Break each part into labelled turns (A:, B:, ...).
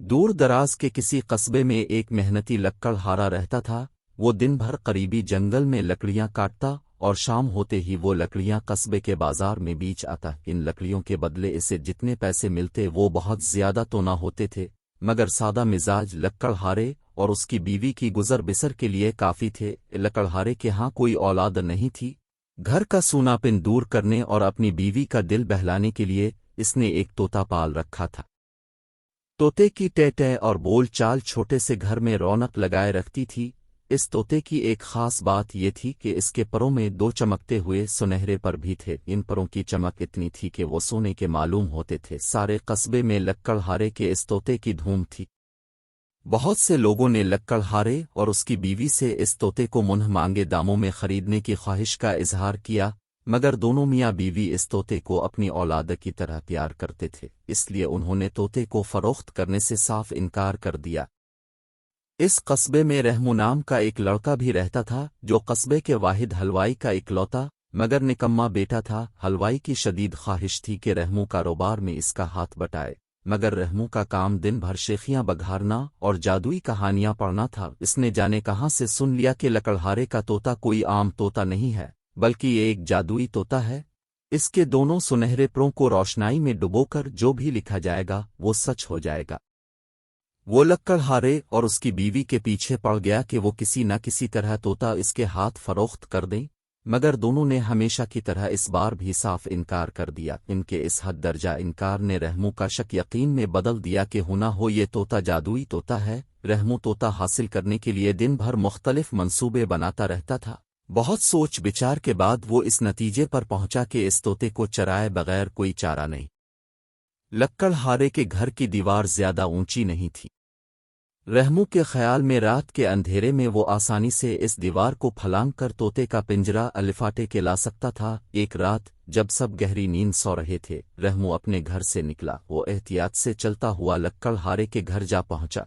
A: دور دراز کے کسی قصبے میں ایک محنتی لکڑہارا رہتا تھا۔ وہ دن بھر قریبی جنگل میں لکڑیاں کاٹتا اور شام ہوتے ہی وہ لکڑیاں قصبے کے بازار میں بیچ آتا۔ ان لکڑیوں کے بدلے اسے جتنے پیسے ملتے وہ بہت زیادہ تو نہ ہوتے تھے، مگر سادہ مزاج لکڑہارے اور اس کی بیوی کی گزر بسر کے لیے کافی تھے۔ لکڑہارے کے ہاں کوئی اولاد نہیں تھی۔ گھر کا سوناپن دور کرنے اور اپنی بیوی کا دل بہلانے کے لیے اس نے ایک طوطا پال رکھا تھا۔ طوطے کی ٹے ٹے اور بول چال چھوٹے سے گھر میں رونق لگائے رکھتی تھی۔ اس طوطے کی ایک خاص بات یہ تھی کہ اس کے پروں میں دو چمکتے ہوئے سنہرے پر بھی تھے۔ ان پروں کی چمک اتنی تھی کہ وہ سونے کے معلوم ہوتے تھے۔ سارے قصبے میں لکڑہارے کے اس طوطے کی دھوم تھی۔ بہت سے لوگوں نے لکڑہارے اور اس کی بیوی سے اس طوطے کو منہ مانگے داموں میں خریدنے کی خواہش کا اظہار کیا، مگر دونوں میاں بیوی اس طوطے کو اپنی اولاد کی طرح پیار کرتے تھے، اس لیے انہوں نے طوطے کو فروخت کرنے سے صاف انکار کر دیا۔ اس قصبے میں رحمو نام کا ایک لڑکا بھی رہتا تھا، جو قصبے کے واحد حلوائی کا اکلوتا مگر نکما بیٹا تھا۔ حلوائی کی شدید خواہش تھی کہ رحمو کاروبار میں اس کا ہاتھ بٹائے، مگر رحمو کا کام دن بھر شیخیاں بگھارنا اور جادوئی کہانیاں پڑھنا تھا۔ اس نے جانے کہاں سے سن لیا کہ لکڑہارے کا طوطا کوئی عام طوطا نہیں ہے، بلکہ یہ ایک جادوئی طوطا ہے۔ اس کے دونوں سنہرے پروں کو روشنائی میں ڈبو کر جو بھی لکھا جائے گا وہ سچ ہو جائے گا۔ وہ لکڑہارے اور اس کی بیوی کے پیچھے پڑ گیا کہ وہ کسی نہ کسی طرح طوطا اس کے ہاتھ فروخت کر دیں، مگر دونوں نے ہمیشہ کی طرح اس بار بھی صاف انکار کر دیا۔ ان کے اس حد درجہ انکار نے رحمو کا شک یقین میں بدل دیا کہ ہونا ہو یہ طوطا جادوئی طوطا ہے۔ رحمو طوطا حاصل کرنے کے لیے دن بھر مختلف منصوبے بناتا رہتا تھا۔ بہت سوچ بچار کے بعد وہ اس نتیجے پر پہنچا کہ اس طوطے کو چرائے بغیر کوئی چارہ نہیں۔ لکڑہارے کے گھر کی دیوار زیادہ اونچی نہیں تھی۔ رحمو کے خیال میں رات کے اندھیرے میں وہ آسانی سے اس دیوار کو پھلانگ کر طوطے کا پنجرہ الفاٹے کے لا سکتا تھا۔ ایک رات جب سب گہری نیند سو رہے تھے، رحمو اپنے گھر سے نکلا۔ وہ احتیاط سے چلتا ہوا لکڑہارے کے گھر جا پہنچا۔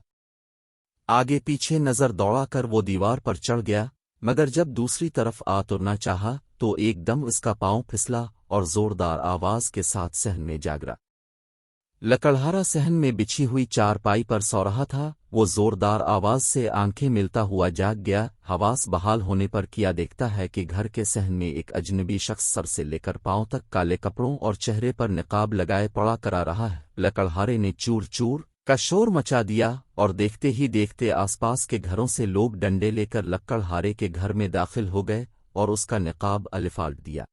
A: آگے پیچھے نظر دوڑا کر وہ دیوار پر چڑھ گیا، مگر جب دوسری طرف آ ترنا چاہا تو ایک دم اس کا پاؤں پھسلا اور زوردار آواز کے ساتھ صحن میں جا گرا۔ لکڑہارا صحن میں بچھی ہوئی چارپائی پر سو رہا تھا۔ وہ زوردار آواز سے آنکھیں ملتا ہوا جاگ گیا۔ حواس بحال ہونے پر کیا دیکھتا ہے کہ گھر کے صحن میں ایک اجنبی شخص سر سے لے کر پاؤں تک کالے کپڑوں اور چہرے پر نقاب لگائے پڑا کرا رہا ہے۔ لکڑہارے نے چور چور کا شور مچا دیا اور دیکھتے ہی دیکھتے آس پاس کے گھروں سے لوگ ڈنڈے لے کر لکڑہارے کے گھر میں داخل ہو گئے اور اس کا نقاب الفاٹ دیا۔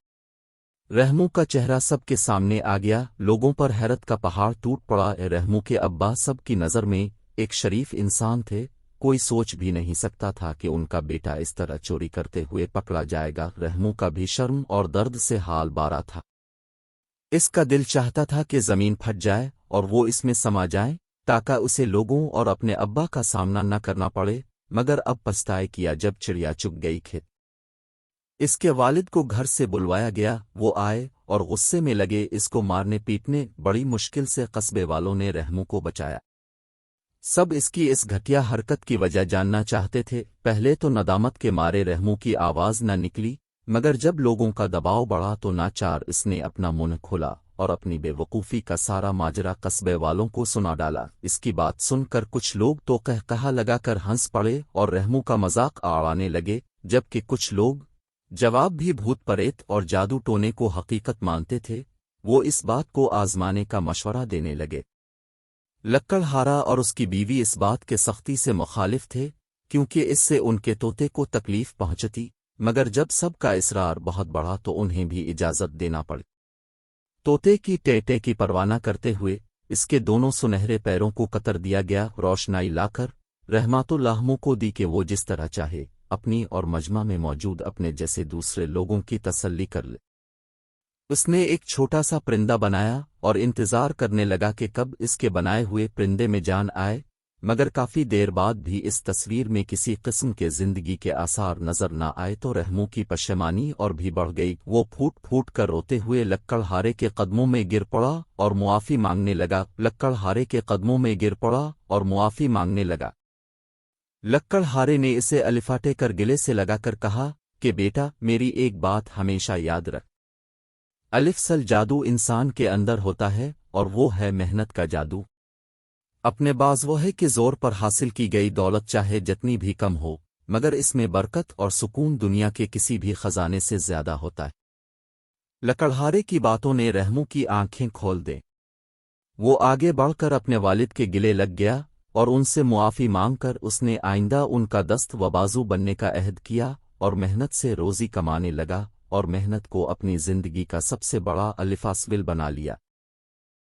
A: رحمو کا چہرہ سب کے سامنے آ گیا۔ لوگوں پر حیرت کا پہاڑ ٹوٹ پڑا۔ رحمو کے ابا سب کی نظر میں ایک شریف انسان تھے، کوئی سوچ بھی نہیں سکتا تھا کہ ان کا بیٹا اس طرح چوری کرتے ہوئے پکڑا جائے گا۔ رحمو کا بھی شرم اور درد سے حال بارا تھا۔ اس کا دل چاہتا تھا کہ زمین پھٹ جائے اور وہ اس میں سما جائیں تاکہ اسے لوگوں اور اپنے ابا کا سامنا نہ کرنا پڑے، مگر اب پچھتائے کیا جب چڑیا چگ گئی کھیت۔ اس کے والد کو گھر سے بلوایا گیا۔ وہ آئے اور غصے میں لگے اس کو مارنے پیٹنے۔ بڑی مشکل سے قصبے والوں نے رحمو کو بچایا۔ سب اس کی اس گھٹیا حرکت کی وجہ جاننا چاہتے تھے۔ پہلے تو ندامت کے مارے رحمو کی آواز نہ نکلی، مگر جب لوگوں کا دباؤ بڑھا تو ناچار اس نے اپنا منہ کھولا اور اپنی بے وقوفی کا سارا ماجرا قصبے والوں کو سنا ڈالا۔ اس کی بات سن کر کچھ لوگ تو قہقہا لگا کر ہنس پڑے اور رحمو کا مذاق اڑانے لگے، جبکہ کچھ لوگ جواب بھی بھوت پریت اور جادو ٹونے کو حقیقت مانتے تھے۔ وہ اس بات کو آزمانے کا مشورہ دینے لگے۔ لکڑہارا اور اس کی بیوی اس بات کے سختی سے مخالف تھے، کیونکہ اس سے ان کے طوطے کو تکلیف پہنچتی، مگر جب سب کا اصرار بہت بڑھا تو انہیں بھی اجازت دینا پڑی۔ طوطے کی ٹے ٹے کی پرواہ نہ کرتے ہوئے اس کے دونوں سنہرے پیروں کو کتر دیا گیا۔ روشنائی لا کر رحمت اللہ کو دی کہ وہ جس طرح چاہے اپنی اور مجمع میں موجود اپنے جیسے دوسرے لوگوں کی تسلی کر لے۔ اس نے ایک چھوٹا سا پرندہ بنایا اور انتظار کرنے لگا کہ کب اس کے بنائے ہوئے پرندے میں جان آئے، مگر کافی دیر بعد بھی اس تصویر میں کسی قسم کے زندگی کے آثار نظر نہ آئے تو رحمو کی پشیمانی اور بھی بڑھ گئی۔ وہ پھوٹ پھوٹ کر روتے ہوئے لکڑہارے کے قدموں میں گر پڑا اور معافی مانگنے لگا۔ لکڑہارے کے قدموں میں گر پڑا اور معافی مانگنے لگا۔ لکڑہارے نے اسے الفاٹے کر گلے سے لگا کر کہا کہ بیٹا، میری ایک بات ہمیشہ یاد رکھ۔ الف سل جادو انسان کے اندر ہوتا ہے اور وہ ہے محنت کا جادو۔ اپنے بازوہے کے زور پر حاصل کی گئی دولت چاہے جتنی بھی کم ہو، مگر اس میں برکت اور سکون دنیا کے کسی بھی خزانے سے زیادہ ہوتا ہے۔ لکڑہارے کی باتوں نے رحموں کی آنکھیں کھول دیں۔ وہ آگے بڑھ کر اپنے والد کے گلے لگ گیا اور ان سے معافی مانگ کر اس نے آئندہ ان کا دست و بازو بننے کا عہد کیا اور محنت سے روزی کمانے لگا اور محنت کو اپنی زندگی کا سب سے بڑا الفاصل بنا لیا۔